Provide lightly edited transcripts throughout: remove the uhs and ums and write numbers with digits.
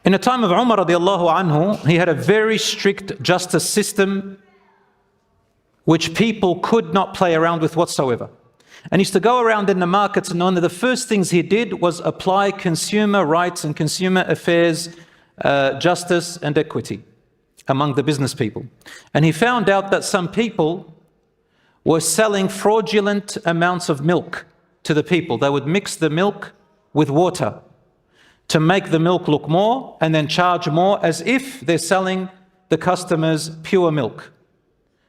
In the time of Umar radiallahu anhu, he had a very strict justice system which people could not play around with whatsoever. And he used to go around in the markets, and one of the first things he did was apply consumer rights and consumer affairs, justice and equity among the business people. And he found out that some people were selling fraudulent amounts of milk to the people. They would mix the milk with water to make the milk look more and then charge more, as if they're selling the customers pure milk.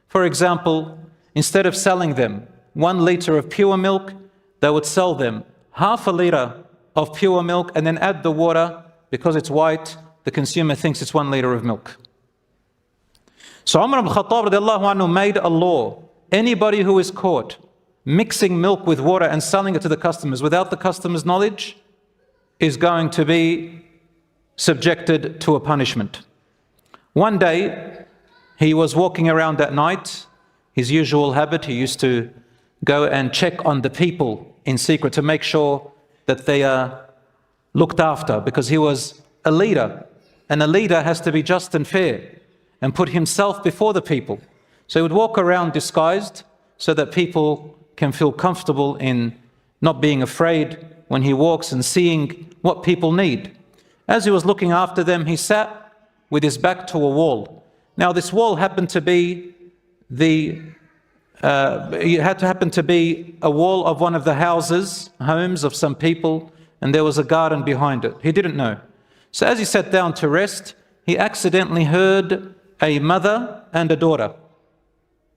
For example, instead of selling them 1 liter of pure milk, they would sell them half a liter of pure milk and then add the water. Because it's white, the consumer thinks it's 1 liter of milk. So Umar Al-Khattāb radiallahu anhu made a law. Anybody who is caught mixing milk with water and selling it to the customers without the customer's knowledge is going to be subjected to a punishment. One day, he was walking around at night. His usual habit, he used to go and check on the people in secret to make sure that they are looked after, because he was a leader, and a leader has to be just and fair and put himself before the people. So he would walk around disguised so that people can feel comfortable in not being afraid when he walks and seeing what people need. As he was looking after them, he sat with his back to a wall. Now this wall happened to be a wall of one of the homes of some people, and there was a garden behind it. He didn't know. So as he sat down to rest, he accidentally heard a mother and a daughter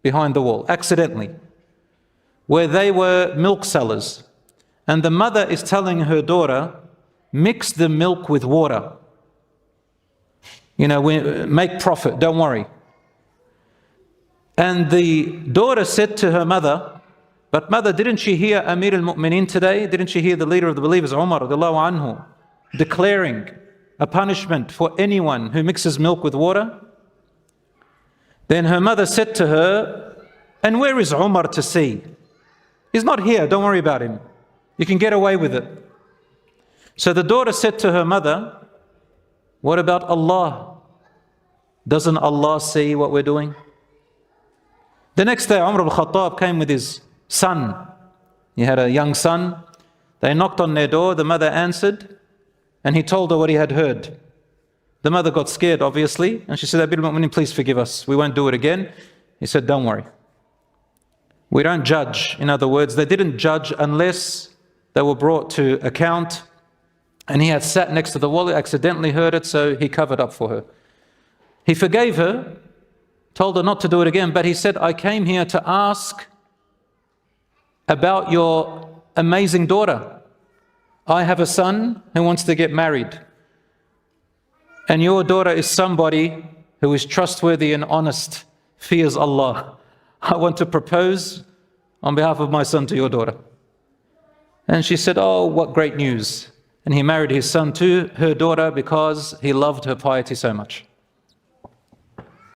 behind the wall, accidentally, where they were milk sellers. And the mother is telling her daughter, mix the milk with water. Make profit, don't worry. And the daughter said to her mother, but mother, didn't she hear Amir al-Mu'mineen today? Didn't she hear the leader of the believers, Umar radiallahu anhu, declaring a punishment for anyone who mixes milk with water? Then her mother said to her, and where is Umar to see? He's not here, don't worry about him. You can get away with it. So the daughter said to her mother, what about Allah? Doesn't Allah see what we're doing? The next day, Umar al-Khattāb came with his son. He had a young son. They knocked on their door. The mother answered, and he told her what he had heard. The mother got scared, obviously, and she said, Amir al-Mu'mineen, please forgive us. We won't do it again. He said, don't worry. We don't judge. In other words, they didn't judge unless they were brought to account. And he had sat next to the wall, accidentally heard it, so he covered up for her. He forgave her, told her not to do it again, but he said, I came here to ask about your amazing daughter. I have a son who wants to get married. And your daughter is somebody who is trustworthy and honest, fears Allah. I want to propose on behalf of my son to your daughter. And she said, oh, what great news. And he married his son to her daughter because he loved her piety so much.